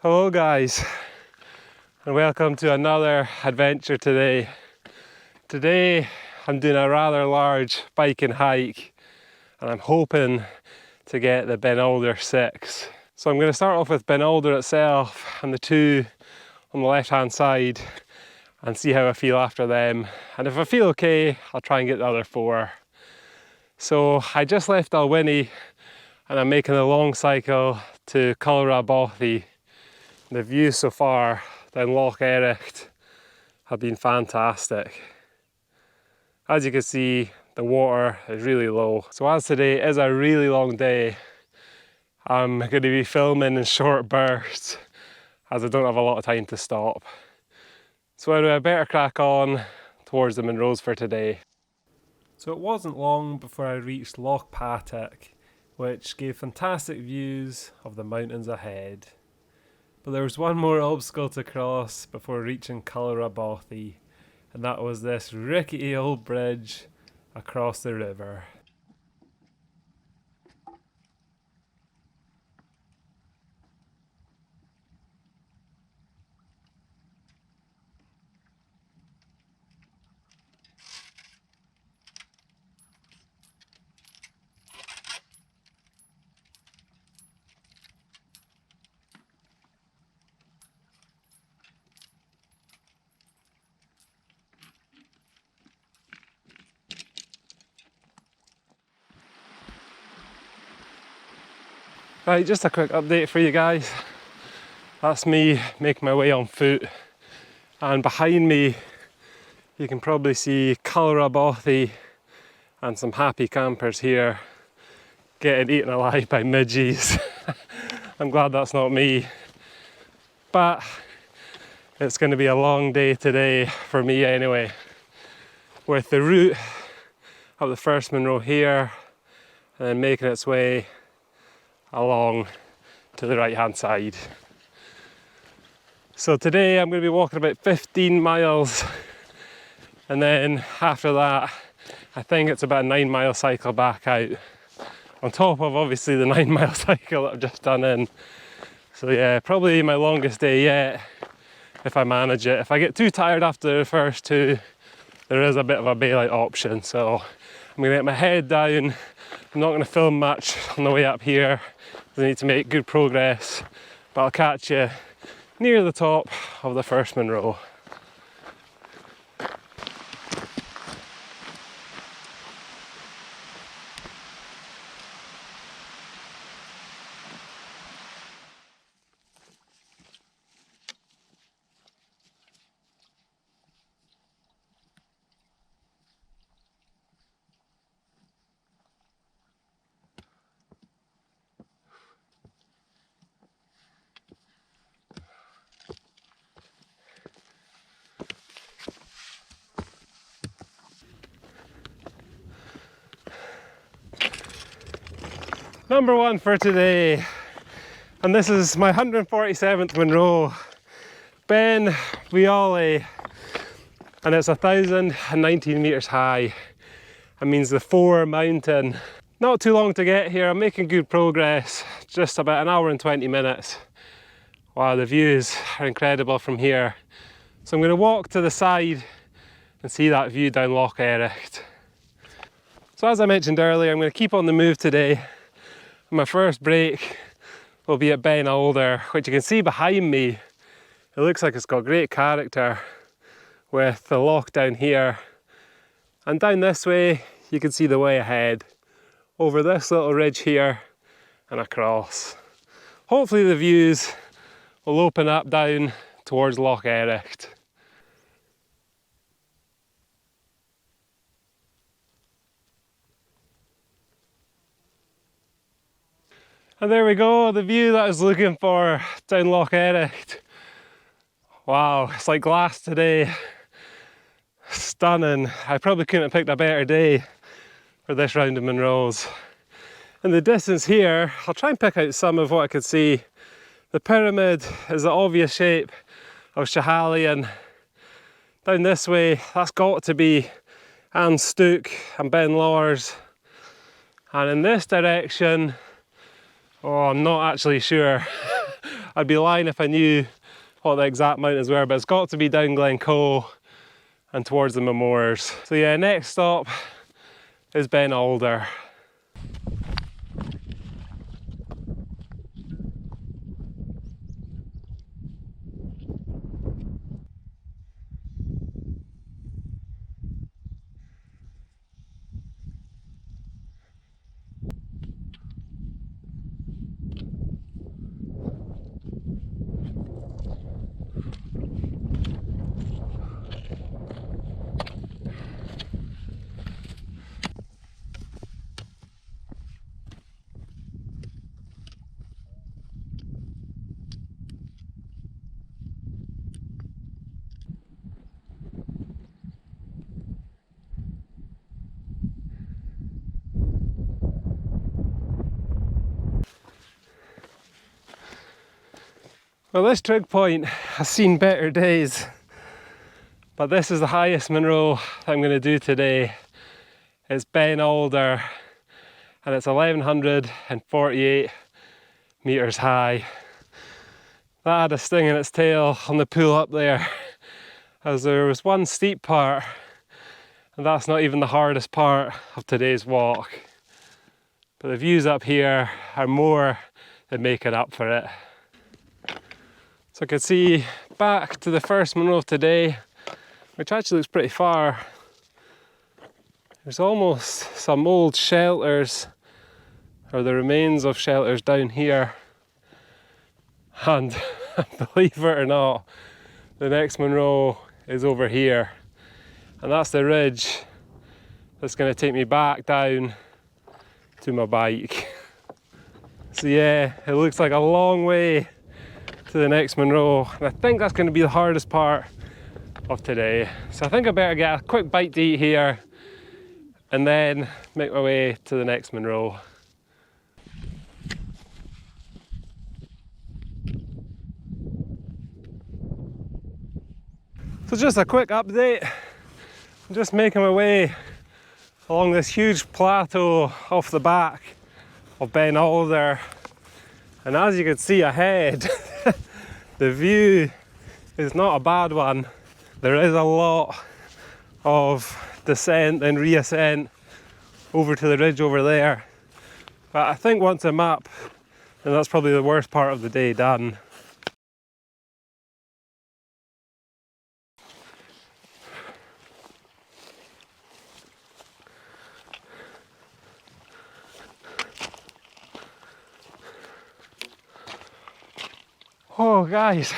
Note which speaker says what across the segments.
Speaker 1: Hello guys, and welcome to another adventure today. Today I'm doing a rather large biking hike and I'm hoping to get the Beinn Alder 6. So I'm going to start off with Beinn Alder itself and the two on the left hand side and see how I feel after them. And if I feel okay, I'll try and get the other 4. So I just left Alwhinnie and I'm making a long cycle to Beinn. The views so far down Loch Ericht have been fantastic. As you can see, the water is really low. So as today is a really long day, I'm going to be filming in short bursts as I don't have a lot of time to stop. So anyway, I better crack on towards the Munros for today. So it wasn't long before I reached Loch Patrick, which gave fantastic views of the mountains ahead. But there was one more obstacle to cross before reaching Beinn, and that was this rickety old bridge across the river. Right, just a quick update for you guys. That's me making my way on foot, and behind me you can probably see Beinn and some happy campers here getting eaten alive by midges. I'm glad that's not me, but it's going to be a long day today for me anyway, with the route of the first Munro here and then making its way along to the right hand side. So today I'm going to be walking about 15 miles, and then after that I think it's about a 9-mile cycle back out, on top of obviously the 9-mile cycle that I've just done in. So yeah, probably my longest day yet if I manage it. If I get too tired after the first 2, there is a bit of a bailout option, so I'm going to get my head down. I'm not going to film much on the way up here, I need to make good progress, but I'll catch you near the top of the first Munro. Number 1 for today, and this is my 147th Munro, Beinn Bheoil, and it's 1,019 metres high. That means the 4 mountain. Not too long to get here, I'm making good progress, just about an hour and 20 minutes. Wow, the views are incredible from here. So I'm going to walk to the side and see that view down Loch Ericht. So as I mentioned earlier, I'm going to keep on the move today. My first break will be at Beinn Alder, which you can see behind me. It looks like it's got great character with the loch down here. And down this way, you can see the way ahead, over this little ridge here and across. Hopefully the views will open up down towards Loch Ericht. And there we go, the view that I was looking for down Loch Ericht. Wow, it's like glass today. Stunning. I probably couldn't have picked a better day for this round of Munros. In the distance here, I'll try and pick out some of what I could see. The pyramid is the obvious shape of Schiehallion. Down this way, that's got to be An Stook and Ben Lawers. And in this direction, oh, I'm not actually sure. I'd be lying if I knew what the exact mountains were, but it's got to be down Glencoe and towards the Munros. So yeah, next stop is Beinn Alder. Well, this trig point has seen better days, but this is the highest Munro that I'm going to do today. It's Beinn Alder, and it's 1148 metres high. That had a sting in its tail on the pull up there, as there was one steep part, and that's not even the hardest part of today's walk. But the views up here are more than making up for it. So I could see back to the first Munro today, which actually looks pretty far. There's almost some old shelters, or the remains of shelters down here. And believe it or not, the next Munro is over here. And that's the ridge that's going to take me back down to my bike. So yeah, it looks like a long way to the next Munro, and I think that's going to be the hardest part of today. So I think I better get a quick bite to eat here and then make my way to the next Munro. So just a quick update. I'm just making my way along this huge plateau off the back of Beinn Alder, and as you can see ahead, the view is not a bad one. There is a lot of descent and reascent over to the ridge over there, but I think once I'm up, then that's probably the worst part of the day done. Oh guys,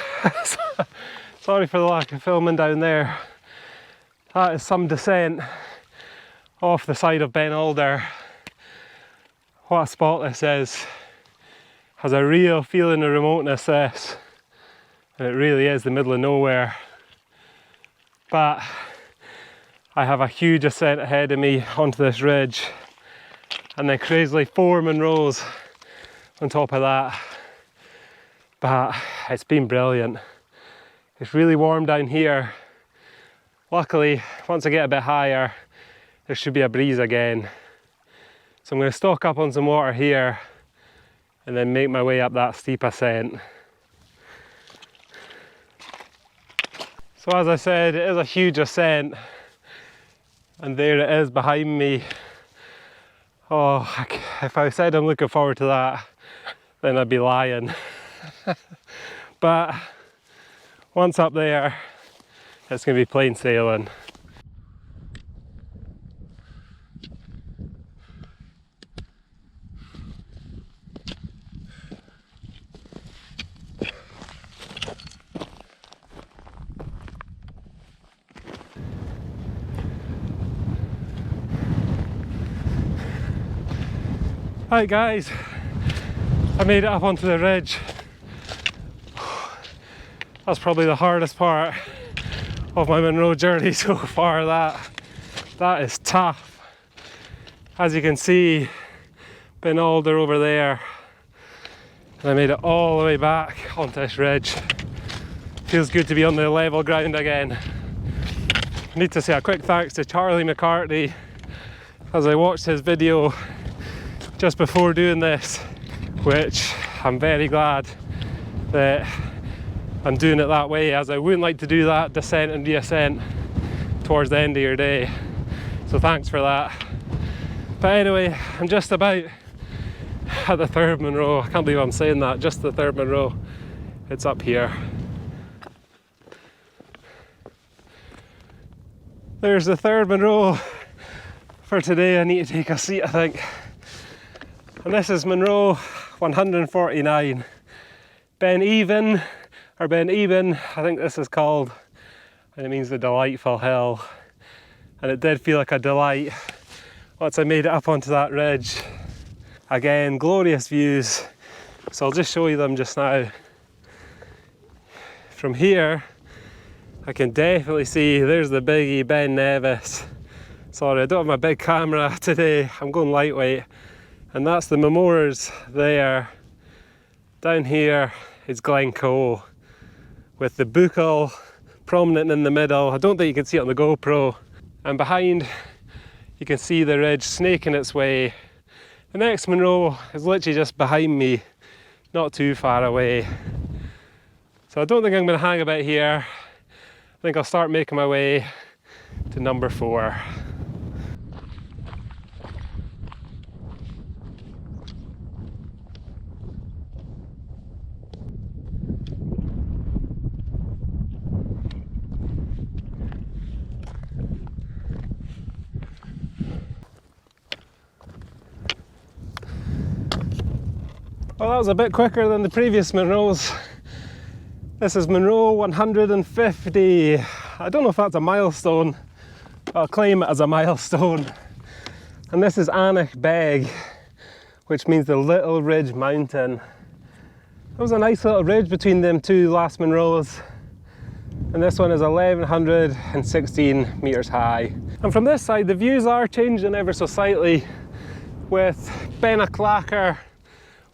Speaker 1: sorry for the lack of filming down there. That is some descent off the side of Beinn Alder. What a spot this is. Has a real feeling of remoteness, this. And it really is the middle of nowhere. But I have a huge ascent ahead of me onto this ridge. And then crazily 4 Munros on top of that. But it's been brilliant. It's really warm down here. Luckily, once I get a bit higher, there should be a breeze again. So I'm going to stock up on some water here and then make my way up that steep ascent. So as I said, it is a huge ascent, and there it is behind me. Oh, if I said I'm looking forward to that, then I'd be lying. But once up there, it's going to be plain sailing. Right guys, I made it up onto the ridge. That's probably the hardest part of my Munro journey so far. That is tough. As you can see, Beinn Alder over there, and I made it all the way back onto this ridge. Feels good to be on the level ground again. I need to say a quick thanks to Charlie McCartney, as I watched his video just before doing this, which I'm very glad that I'm doing it that way, as I wouldn't like to do that descent and reascent towards the end of your day. So thanks for that. But anyway, I'm just about at the third Munro. I can't believe I'm saying that, just the third Munro. It's up here. There's the third Munro for today. I need to take a seat, I think. And this is Munro 149. Beinn Eibhinn, or Beinn Eibhinn, I think this is called. And it means the delightful hill. And it did feel like a delight once I made it up onto that ridge. Again, glorious views. So I'll just show you them just now. From here, I can definitely see there's the biggie Beinn Eibhinn. Sorry, I don't have my big camera today. I'm going lightweight. And that's the Munros there. Down here is Glencoe with the Bheoil prominent in the middle. I don't think you can see it on the GoPro. And behind, you can see the ridge snaking its way. The next Munro is literally just behind me, not too far away. So I don't think I'm going to hang about here. I think I'll start making my way to number 4. Well, that was a bit quicker than the previous Munros. This is Munro 150. I don't know if that's a milestone, but I'll claim it as a milestone. And this is Aonach Beag, which means the Little Ridge Mountain. There was a nice little ridge between them two last Munros. And this one is 1116 metres high. And from this side, the views are changing ever so slightly, with Beinn Eibhinn,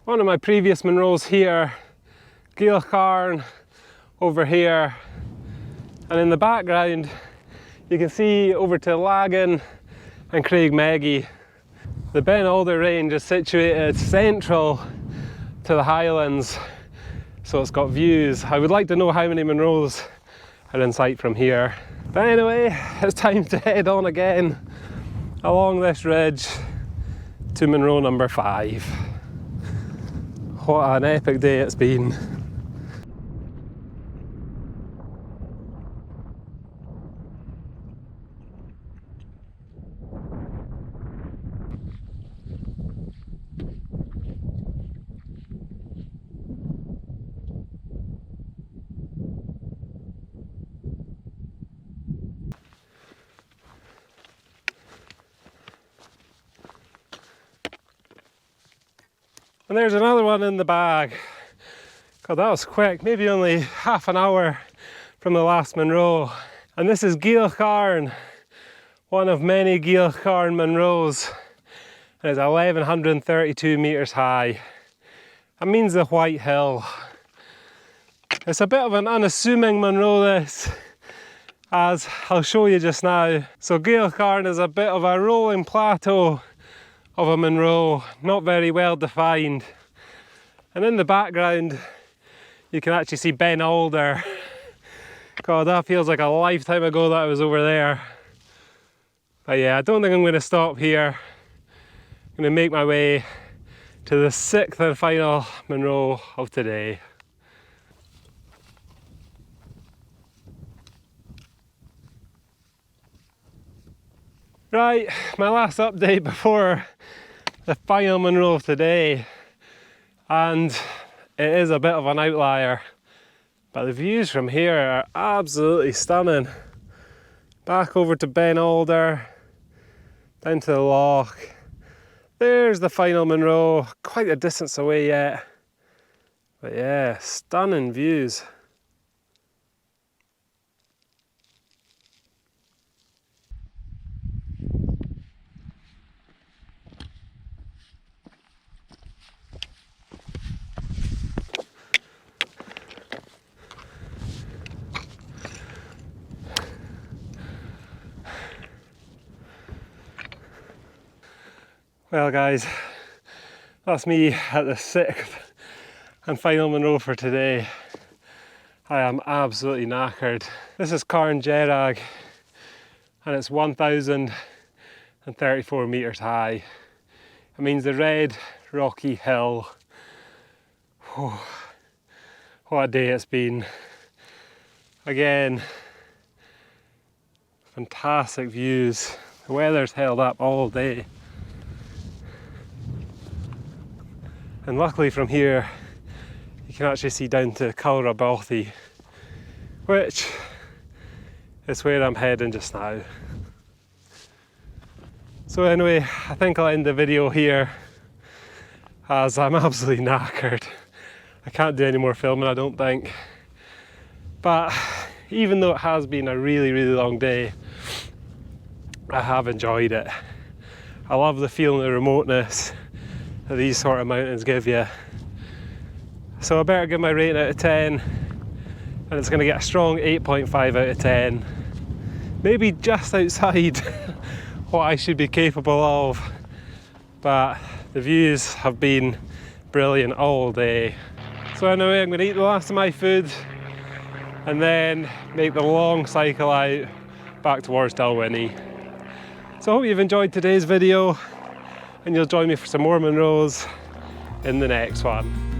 Speaker 1: one of my previous Munros here, Geal Charn over here, and in the background you can see over to Lagan and Craigmeggy. The Ben Alder range is situated central to the Highlands, so it's got views. I would like to know how many Munros are in sight from here. But anyway, it's time to head on again along this ridge to Munro number 5. What an epic day it's been. And there's another one in the bag. God, that was quick, maybe only half an hour from the last Munro. And this is Geal Charn, one of many Geal Charn Munros. And it's 1132 metres high. That means the White Hill. It's a bit of an unassuming Munro, this, as I'll show you just now. So Geal Charn is a bit of a rolling plateau of a Munro, not very well defined. And in the background you can actually see Beinn Alder. God, that feels like a lifetime ago that I was over there. But yeah, I don't think I'm going to stop here. I'm going to make my way to the 6th and final Munro of today. Right, my last update before the final Munro of today, and it is a bit of an outlier, but the views from here are absolutely stunning. Back over to Beinn Alder, down to the loch. There's the final Munro, quite a distance away yet, but yeah, stunning views. Well guys, that's me at the 6th and Final Munro for today. I am absolutely knackered. This is Carn Gerag and it's 1,034 metres high. It means the red rocky hill. Oh, what a day it's been. Again, fantastic views. The weather's held up all day. And luckily from here, you can actually see down to Beinn, which is where I'm heading just now. So anyway, I think I'll end the video here as I'm absolutely knackered. I can't do any more filming, I don't think. But even though it has been a really, really long day, I have enjoyed it. I love the feeling of remoteness that these sort of mountains give you. So I better give my rating out of 10, and it's going to get a strong 8.5 out of 10. Maybe just outside what I should be capable of, but the views have been brilliant all day. So anyway, I'm going to eat the last of my food and then make the long cycle out back towards Dalwhinnie. So I hope you've enjoyed today's video and you'll join me for some more Munros in the next one.